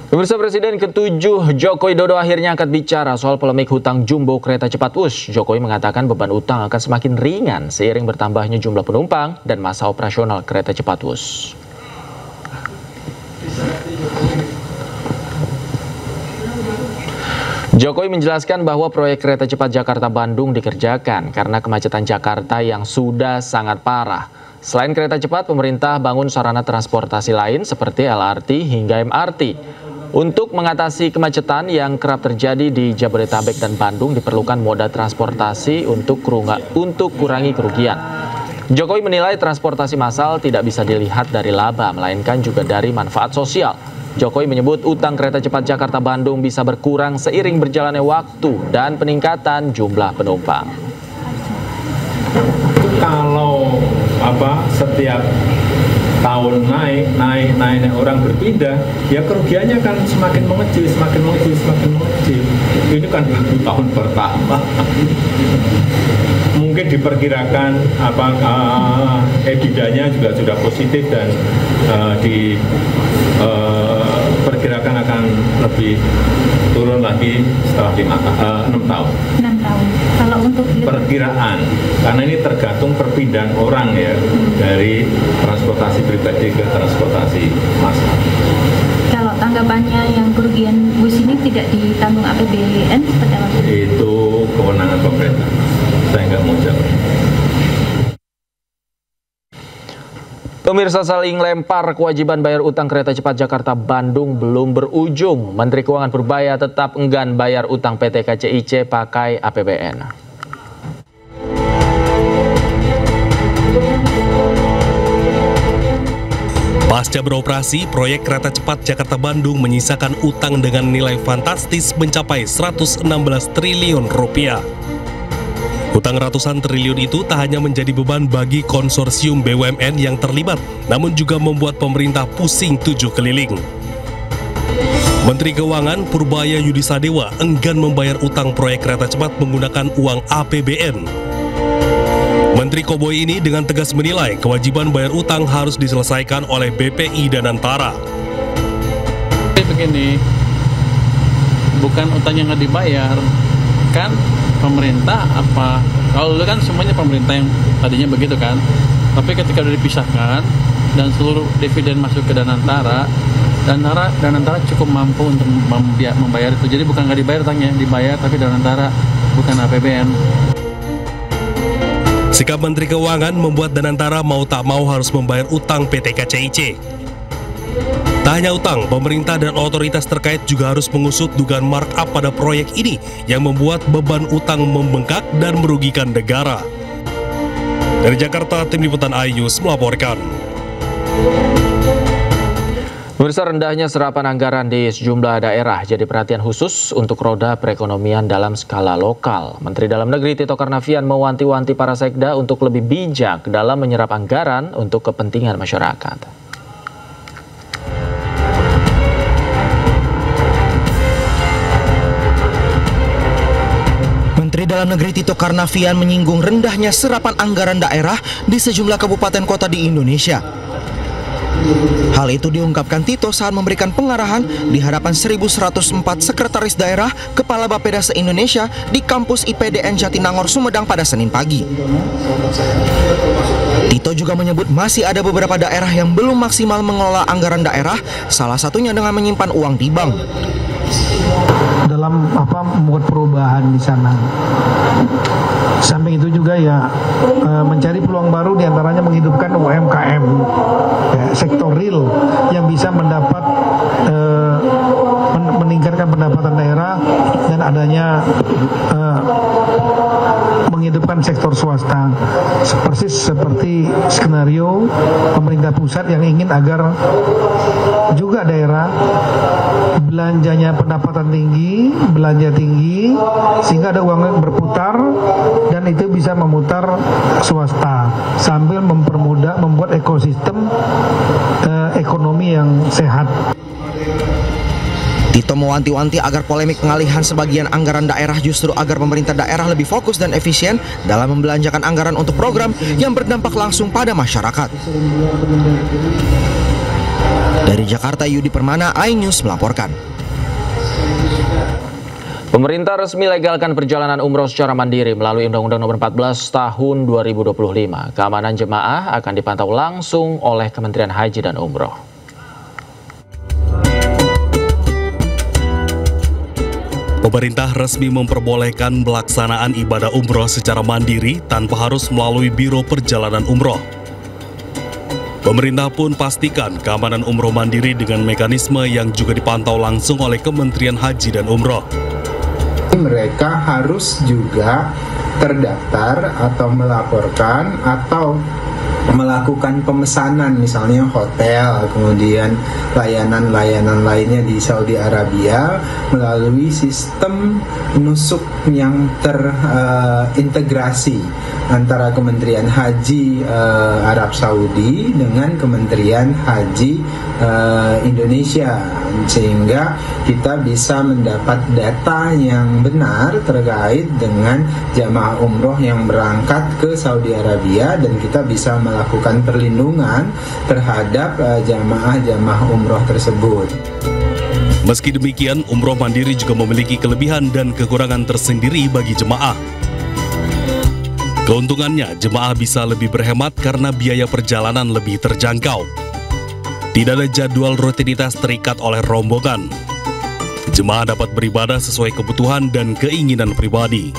Pemirsa, Presiden ke-7 Joko Widodo akhirnya angkat bicara soal polemik hutang jumbo kereta cepat WUS. Jokowi mengatakan beban utang akan semakin ringan seiring bertambahnya jumlah penumpang dan masa operasional kereta cepat WUS. Jokowi menjelaskan bahwa proyek kereta cepat Jakarta-Bandung dikerjakan karena kemacetan Jakarta yang sudah sangat parah. Selain kereta cepat, pemerintah bangun sarana transportasi lain seperti LRT hingga MRT. Untuk mengatasi kemacetan yang kerap terjadi di Jabodetabek dan Bandung, diperlukan moda transportasi untuk kurangi kerugian. Jokowi menilai transportasi massal tidak bisa dilihat dari laba, melainkan juga dari manfaat sosial. Jokowi menyebut utang kereta cepat Jakarta-Bandung bisa berkurang seiring berjalannya waktu dan peningkatan jumlah penumpang. Kalau setiap tahun naik orang berpindah, ya kerugiannya kan semakin mengecil. Ini kan baru tahun pertama. Mungkin diperkirakan EBITDA-nya juga sudah positif dan diperkirakan akan lebih turun lagi setelah 6 tahun. 6 tahun. Kalau untuk perkiraan, karena ini tergantung perpindahan orang ya, dari transportasi pribadi ke transportasi massal. Kalau tanggapannya yang kerugian bus ini tidak ditanggung APBN seperti apa? Itu kewenangan pemerintah. Saya nggak mau jawab. Pemirsa, saling lempar kewajiban bayar utang kereta cepat Jakarta-Bandung belum berujung. Menteri Keuangan Purbaya tetap enggan bayar utang PT KCIC pakai APBN. Pasca beroperasi, proyek kereta cepat Jakarta-Bandung menyisakan utang dengan nilai fantastis mencapai 116 triliun rupiah. Utang ratusan triliun itu tak hanya menjadi beban bagi konsorsium BUMN yang terlibat, namun juga membuat pemerintah pusing 7 keliling. Menteri Keuangan Purbaya Yudisadewa enggan membayar utang proyek kereta cepat menggunakan uang APBN. Menteri Koboi ini dengan tegas menilai kewajiban bayar utang harus diselesaikan oleh BPI dan Antara. Begini, bukan utang yang nggak dibayar, kan pemerintah kalau dulu kan semuanya pemerintah yang tadinya begitu kan, tapi ketika sudah dipisahkan dan seluruh dividen masuk ke Danantara cukup mampu untuk membayar itu. Jadi bukan nggak dibayar utangnya, dibayar tapi Danantara bukan APBN. Sikap Menteri Keuangan membuat Danantara mau tak mau harus membayar utang PT KCIC. Tak hanya utang, pemerintah dan otoritas terkait juga harus mengusut dugaan markup pada proyek ini yang membuat beban utang membengkak dan merugikan negara. Dari Jakarta, Tim Liputan iNews melaporkan. Pemirsa, rendahnya serapan anggaran di sejumlah daerah jadi perhatian khusus untuk roda perekonomian dalam skala lokal. Menteri Dalam Negeri Tito Karnavian mewanti-wanti para sekda untuk lebih bijak dalam menyerap anggaran untuk kepentingan masyarakat. Menteri Dalam Negeri Tito Karnavian menyinggung rendahnya serapan anggaran daerah di sejumlah kabupaten kota di Indonesia. Hal itu diungkapkan Tito saat memberikan pengarahan di hadapan 1.104 sekretaris daerah Kepala Bapeda se-Indonesia di kampus IPDN Jatinangor, Sumedang pada Senin pagi. Tito juga menyebut masih ada beberapa daerah yang belum maksimal mengelola anggaran daerah, salah satunya dengan menyimpan uang di bank. Dalam membuat perubahan di sana. Samping itu juga ya mencari peluang baru, diantaranya menghidupkan UMKM, ya, sektor real yang bisa mendapat meningkatkan pendapatan daerah dan adanya menghidupkan sektor swasta, persis seperti skenario pemerintah pusat yang ingin agar juga daerah belanjanya pendapatan tinggi, belanja tinggi, sehingga ada uang yang berputar dan itu bisa memutar swasta sambil membuat ekosistem ekonomi yang sehat. Tito mewanti-wanti agar polemik pengalihan sebagian anggaran daerah justru agar pemerintah daerah lebih fokus dan efisien dalam membelanjakan anggaran untuk program yang berdampak langsung pada masyarakat. Dari Jakarta, Yudi Permana, iNews melaporkan. Pemerintah resmi legalkan perjalanan umroh secara mandiri melalui Undang-Undang Nomor 14 Tahun 2025. Keamanan jemaah akan dipantau langsung oleh Kementerian Haji dan Umroh. Pemerintah resmi memperbolehkan pelaksanaan ibadah umroh secara mandiri tanpa harus melalui Biro Perjalanan Umroh. Pemerintah pun pastikan keamanan umroh mandiri dengan mekanisme yang juga dipantau langsung oleh Kementerian Haji dan Umroh. Mereka harus juga terdaftar atau melaporkan atau melakukan pemesanan, misalnya hotel, kemudian layanan-layanan lainnya di Saudi Arabia melalui sistem nusuk yang terintegrasi antara Kementerian Haji Arab Saudi dengan Kementerian Haji Indonesia, sehingga kita bisa mendapat data yang benar terkait dengan jamaah umroh yang berangkat ke Saudi Arabia, dan kita bisa melakukan perlindungan terhadap jamaah-jamaah umroh tersebut. Meski demikian, umroh mandiri juga memiliki kelebihan dan kekurangan tersendiri bagi jemaah. Keuntungannya, jemaah bisa lebih berhemat karena biaya perjalanan lebih terjangkau. Tidak ada jadwal rutinitas terikat oleh rombongan. Jemaah dapat beribadah sesuai kebutuhan dan keinginan pribadi.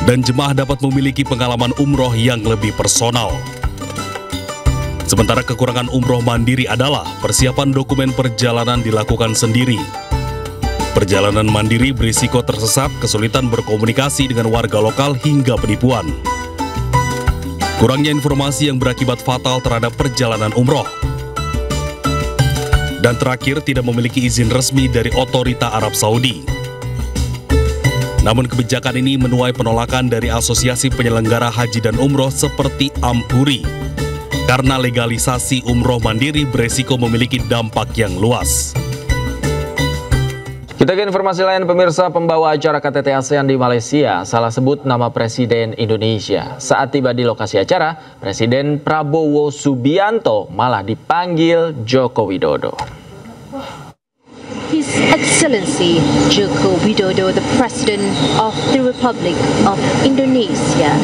Dan jemaah dapat memiliki pengalaman umroh yang lebih personal. Sementara kekurangan umroh mandiri adalah persiapan dokumen perjalanan dilakukan sendiri. Perjalanan mandiri berisiko tersesat, kesulitan berkomunikasi dengan warga lokal hingga penipuan. Kurangnya informasi yang berakibat fatal terhadap perjalanan umroh. Dan terakhir, tidak memiliki izin resmi dari otorita Arab Saudi. Namun kebijakan ini menuai penolakan dari Asosiasi Penyelenggara Haji dan Umroh seperti Ampuri, karena legalisasi umroh mandiri beresiko memiliki dampak yang luas. Kita ke informasi lain, pemirsa. Pembawa acara KTT ASEAN di Malaysia salah sebut nama Presiden Indonesia. Saat tiba di lokasi acara, Presiden Prabowo Subianto malah dipanggil Joko Widodo. His Excellency Joko Widodo, the President of the Republic of Indonesia.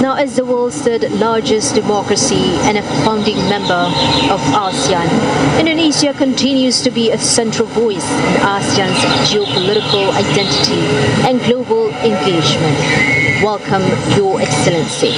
Now, as the world's third largest democracy and a founding member of ASEAN, Indonesia continues to be a central voice in ASEAN's geopolitical identity and global engagement. Welcome, Your Excellency.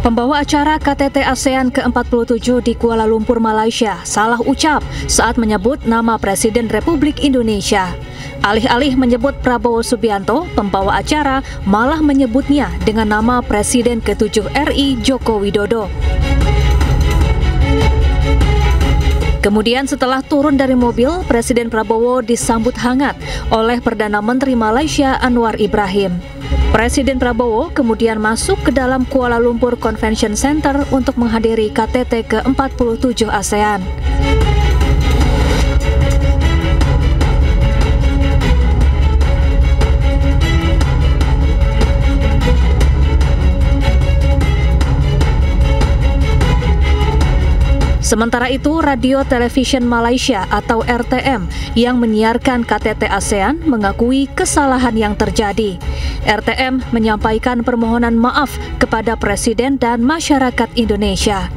Pembawa acara KTT ASEAN ke-47 di Kuala Lumpur, Malaysia, salah ucap saat menyebut nama Presiden Republik Indonesia. Alih-alih menyebut Prabowo Subianto, pembawa acara malah menyebutnya dengan nama Presiden ke-7 RI Joko Widodo. Kemudian setelah turun dari mobil, Presiden Prabowo disambut hangat oleh Perdana Menteri Malaysia Anwar Ibrahim. Presiden Prabowo kemudian masuk ke dalam Kuala Lumpur Convention Center untuk menghadiri KTT ke-47 ASEAN. Sementara itu, Radio Television Malaysia atau RTM yang menyiarkan KTT ASEAN mengakui kesalahan yang terjadi. RTM menyampaikan permohonan maaf kepada Presiden dan masyarakat Indonesia.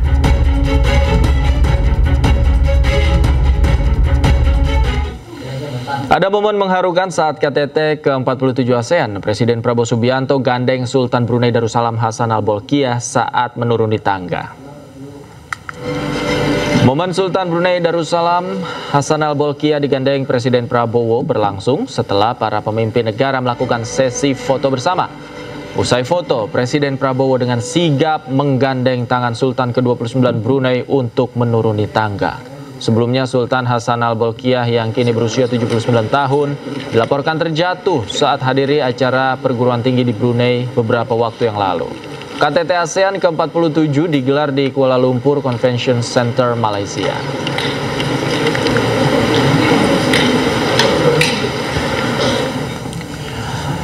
Ada momen mengharukan saat KTT ke-47 ASEAN. Presiden Prabowo Subianto gandeng Sultan Brunei Darussalam Hassan Al-Bolkiah saat menuruni tangga. Momen Sultan Brunei Darussalam Hassan Al-Bolkiah digandeng Presiden Prabowo berlangsung setelah para pemimpin negara melakukan sesi foto bersama. Usai foto, Presiden Prabowo dengan sigap menggandeng tangan Sultan ke-29 Brunei untuk menuruni tangga. Sebelumnya, Sultan Hassan Al-Bolkiah yang kini berusia 79 tahun dilaporkan terjatuh saat hadiri acara perguruan tinggi di Brunei beberapa waktu yang lalu. KTT ASEAN ke-47 digelar di Kuala Lumpur Convention Center, Malaysia.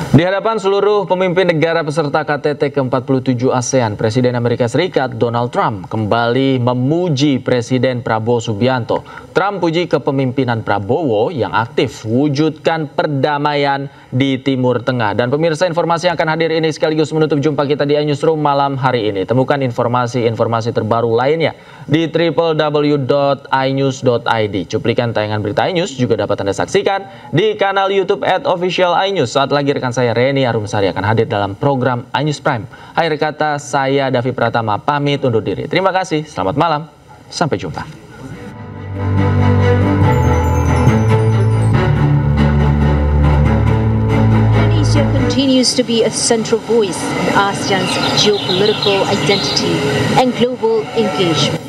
Di hadapan seluruh pemimpin negara peserta KTT ke-47 ASEAN, Presiden Amerika Serikat Donald Trump kembali memuji Presiden Prabowo Subianto. Trump puji kepemimpinan Prabowo yang aktif wujudkan perdamaian di Timur Tengah. Dan pemirsa, informasi yang akan hadir ini sekaligus menutup jumpa kita di iNewsroom malam hari ini. Temukan informasi-informasi terbaru lainnya di www.inews.id. Cuplikan tayangan berita iNews juga dapat Anda saksikan di kanal YouTube @official iNews. Saat lagi rekan saya Reni Arumsari akan hadir dalam program iNews Prime. Akhir kata, saya Davi Pratama pamit undur diri. Terima kasih, selamat malam, sampai jumpa. Indonesia continues to be a central voice in ASEAN's geopolitical identity and global engagement.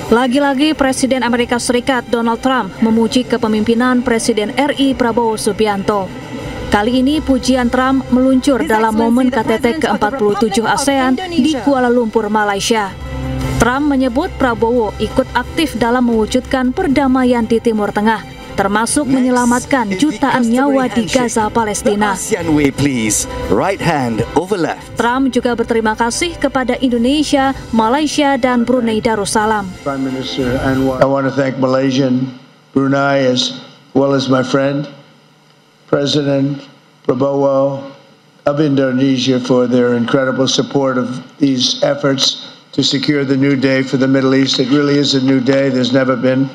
Lagi-lagi Presiden Amerika Serikat Donald Trump memuji kepemimpinan Presiden RI Prabowo Subianto. Kali ini pujian Trump meluncur dalam momen KTT ke-47 ASEAN di Kuala Lumpur, Malaysia. Trump menyebut Prabowo ikut aktif dalam mewujudkan perdamaian di Timur Tengah, termasuk menyelamatkan jutaan nyawa di Gaza, Palestina. Trump juga berterima kasih kepada Indonesia, Malaysia, dan Brunei Darussalam. I want to thank Malaysia and Brunei as well as my friend President Prabowo of Indonesia for their incredible support of these efforts to secure the new day for the Middle East. It really is a new day. There's never been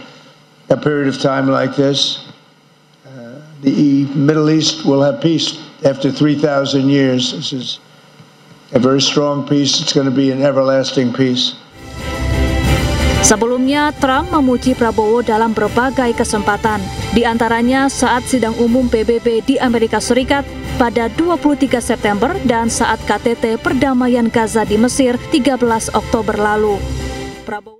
a period of time like this. The Middle East will have peace after 3,000 years. This is a very strong peace. It's going to be an everlasting peace. Sebelumnya, Trump memuji Prabowo dalam berbagai kesempatan, di antaranya saat sidang umum PBB di Amerika Serikat pada 23 September dan saat KTT Perdamaian Gaza di Mesir 13 Oktober lalu. Prabowo